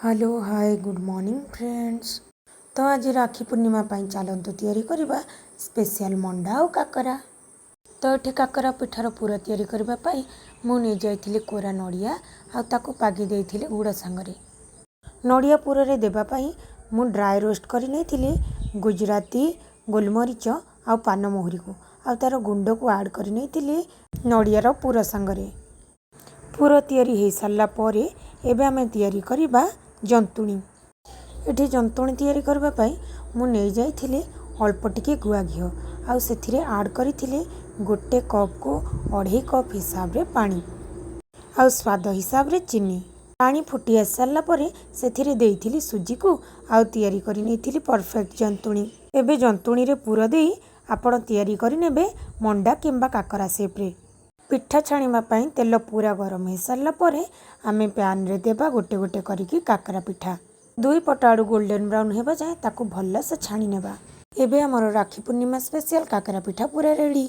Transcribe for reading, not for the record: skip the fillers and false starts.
Hello hi good morning friends. तो आज राखी पूर्णिमा पाई चलतु तैयारी करबा स्पेशल मंडा और काकरा। तो ये काकरा पिठार पूरा तैयारी करबा पाई मु नहीं जाइथिली कोरा नड़िया आ ताको पागी देइथिली गुड़ सांगरे। नड़िया पूरा रे देबा पाई मु ड्राई रोस्ट करि नेथिली गुजराती गोलमरीच आ पान मोहरी को आ तार गुंड को ऐड करि नेथिली नड़ियार पूरा सांगरे। पूरा तैयारी हो सारा पर एबे आमे तैयारी करबा जंतुणी। ये जंतुणी तैयारी करबा पाई मु नहीं जाइथिली अल्प टिके गुआ घी आउ सेथिरे ऐड करिथिली गोटे कप को 2.5 कप हिसाब रे पानी आउ स्वाद हिसाब रे चीनी। पानी फुटी आस सारा पर सेथिरे देइथिली सूजी को आउ तैयारी करि नेथिली परफेक्ट जंतुणी। एबे जंतुणी रे पूरा देई आपण तैयारी करि नेबे मंडा किंबा काकरा शेप रे। पिठा छाणीबा पाई तेल पूरा गरम हो सारा पर आमे पैन रे देबा गोटे गोटे करिकी काकरा पिठा। दुई पट आड़ू गोल्डन ब्राउन हेबा जाए ताको भल से छाणी नेबा। एबे हमर राखी पूर्णिमा स्पेशल काकरा पिठा पूरा रेडी।